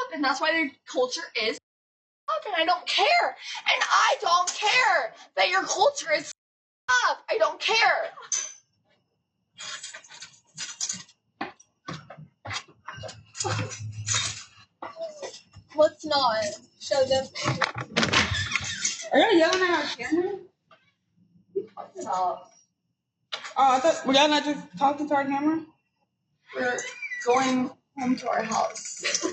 up, and that's why their culture is up, and I don't care. And I don't care that your culture is up. I don't care. Let's not show them. Are y'all yelling at our camera? What about? Oh, I thought, were y'all not just talking to our camera? We're going home to our house.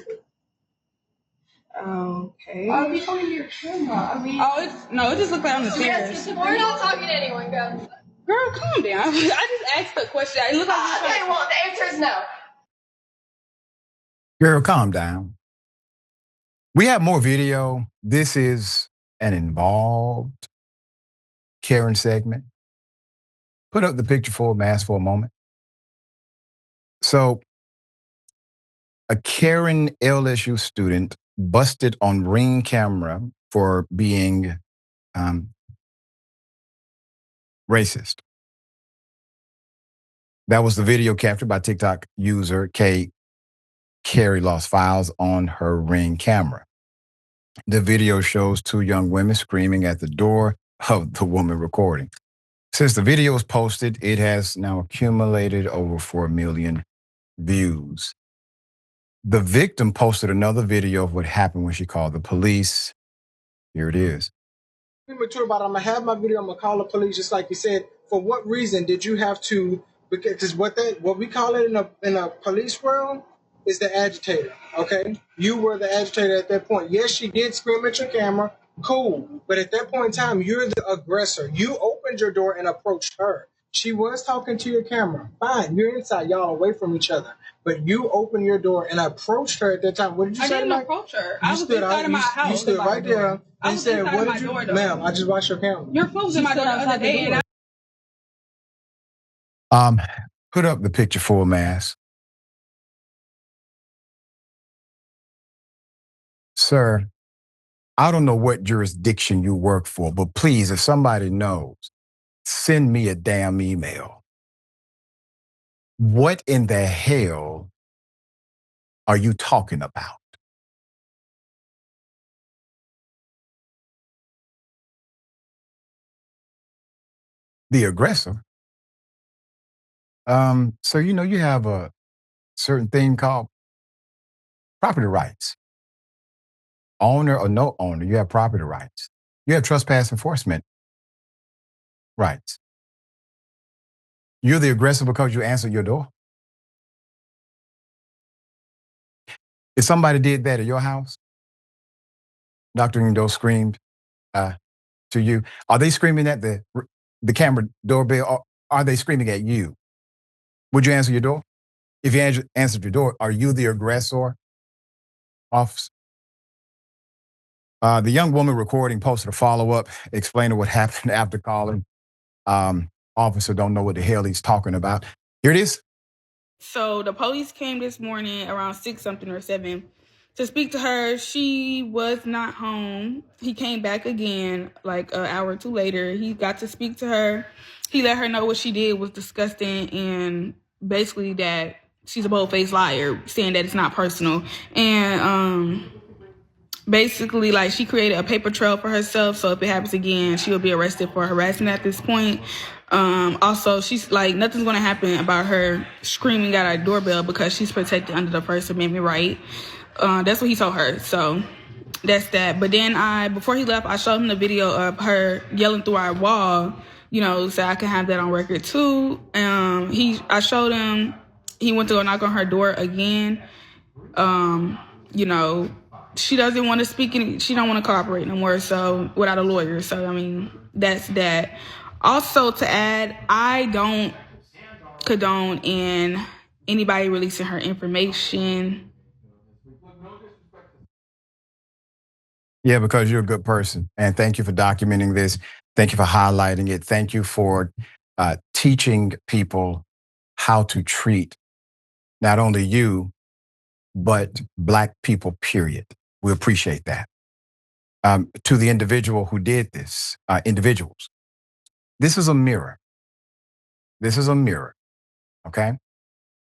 Okay. Are we talking to your camera? Are we? Oh, it just looked like on the stairs. We're not talking to anyone, guys. Girl, calm down. I just asked the question. It looked like Okay, well, the answer is no. Girl, calm down. We have more video. This is an involved Karen segment. Put up the picture full mask for a moment. So, a Karen LSU student busted on Ring camera for being racist. That was the video captured by TikTok user K. Carrie lost files on her Ring camera. The video shows two young women screaming at the door of the woman recording. Since the video was posted, it has now accumulated over 4 million views. The victim posted another video of what happened when she called the police. Here it is. Be mature about it. I'm gonna have my video. I'm gonna call the police, just like you said. For what reason did you have to? Because what we call it in a police world is the agitator. Okay, you were the agitator at that point. Yes, she did scream at your camera. Cool, but at that point in time, you're the aggressor. You opened your door and approached her. She was talking to your camera. Fine, you're inside. Y'all away from each other. But you opened your door and approached her at that time. What did you say? I didn't approach her. I was inside of my house. You stood right there and said, "What did you, ma'am? I just watched your camera." Your phone was in my door the other day. Put up the picture full mask. Sir, I don't know what jurisdiction you work for, but please, if somebody knows, send me a damn email. What in the hell are you talking about? The aggressor? So you have a certain thing called property rights. Owner or no owner, you have property rights. You have trespass enforcement rights. You're the aggressor because you answered your door. If somebody did that at your house, Dr. Indo screamed to you, are they screaming at the camera doorbell, or are they screaming at you? Would you answer your door? If you answered your door, are you the aggressor, officer? The young woman recording posted a follow-up explaining what happened after calling. Officer don't know what the hell he's talking about. Here it is. So the police came this morning around 6 something or 7 to speak to her. She was not home. He came back again like an hour or two later. He got to speak to her. He let her know what she did was disgusting and basically that she's a bold-faced liar, saying that it's not personal. And basically, like, she created a paper trail for herself, so if it happens again, she will be arrested for harassment at this point. Also, she's like, nothing's going to happen about her screaming at our doorbell because she's protected under the First Amendment right. That's what he told her, so that's that. But then before he left, I showed him the video of her yelling through our wall, so I can have that on record too. I showed him, he went to go knock on her door again. She doesn't want to speak, she don't want to cooperate no more, so without a lawyer. So, that's that. Also, to add, I don't condone in anybody releasing her information. Yeah, because you're a good person. And thank you for documenting this. Thank you for highlighting it. Thank you for teaching people how to treat not only you, but Black people, period. We appreciate that. To the individual who did this, individuals, this is a mirror. This is a mirror, okay?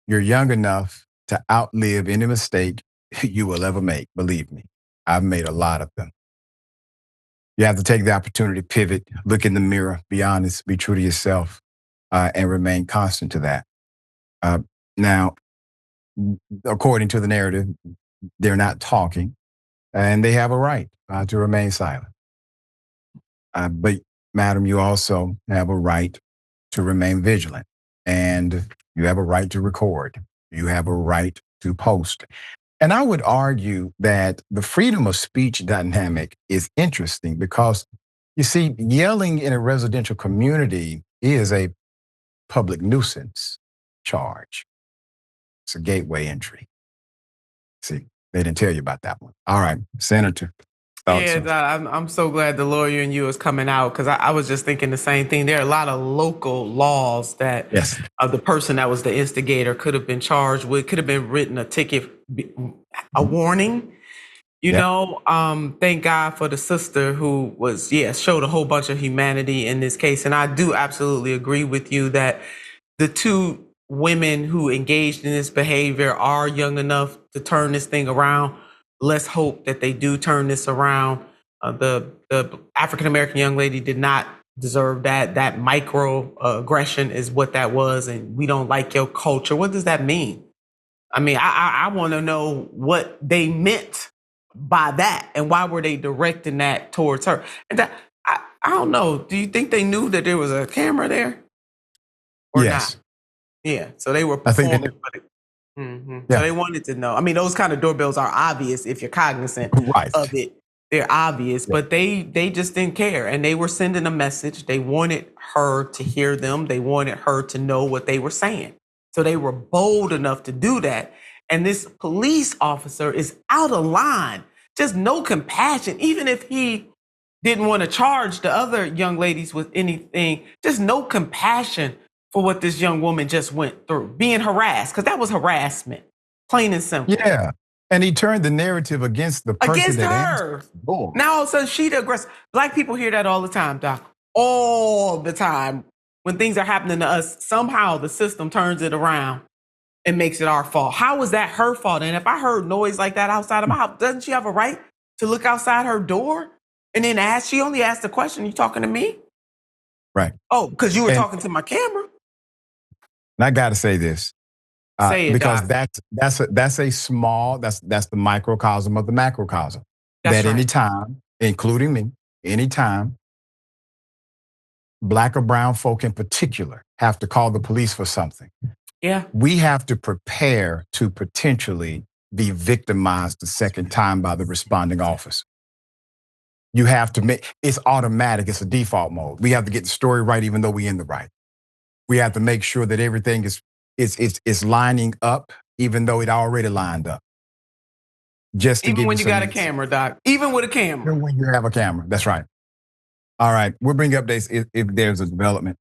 You're young enough to outlive any mistake you will ever make, believe me. I've made a lot of them. You have to take the opportunity to pivot, look in the mirror, be honest, be true to yourself, and remain constant to that. Now, according to the narrative, they're not talking, and they have a right to remain silent. But, madam, you also have a right to remain vigilant, and you have a right to record. You have a right to post. And I would argue that the freedom of speech dynamic is interesting because, you see, yelling in a residential community is a public nuisance charge. It's a gateway entry. See, they didn't tell you about that one. All right, Senator. I'm so glad the lawyer in you is coming out because I was just thinking the same thing. There are a lot of local laws that the person that was the instigator could have been charged with, could have been written a ticket, a warning. You know, thank God for the sister who was, showed a whole bunch of humanity in this case. And I do absolutely agree with you that the two women who engaged in this behavior are young enough to turn this thing around. Let's hope that they do turn this around. The African-American young lady did not deserve that. That micro aggression is what that was. And we don't like your culture. What does that mean? I mean, I want to know what they meant by that and why were they directing that towards her? And that, I don't know. Do you think they knew that there was a camera there or not? Yeah. So they were performing. So they wanted to know. I mean, those kind of doorbells are obvious if you're cognizant of it. They're obvious, but they just didn't care. And they were sending a message. They wanted her to hear them. They wanted her to know what they were saying. So they were bold enough to do that. And this police officer is out of line, just no compassion. Even if he didn't want to charge the other young ladies with anything, just no compassion for what this young woman just went through, being harassed, because that was harassment, plain and simple. Yeah, and he turned the narrative against the person against her. Now all of a sudden she the aggressor. Black people hear that all the time, Doc. All the time. When things are happening to us, somehow the system turns it around and makes it our fault. How is that her fault? And if I heard noise like that outside of my house, doesn't she have a right to look outside her door and then ask? She only asked the question, you talking to me? Right. Oh, because you were talking to my camera. And I got to say this. Say it, because Doc. that's the microcosm of the macrocosm. That's right. Anytime, including me, anytime Black or brown folk in particular have to call the police for something, we have to prepare to potentially be victimized the second time by the responding officer. You have to it's automatic. It's a default mode. We have to get the story right, even though we're in the right. We have to make sure that everything is lining up, even though it already lined up. Just to even give when you got a insight. camera, Doc. Even with a camera. Even when you have a camera. That's right. All right. We'll bring updates if there's a development.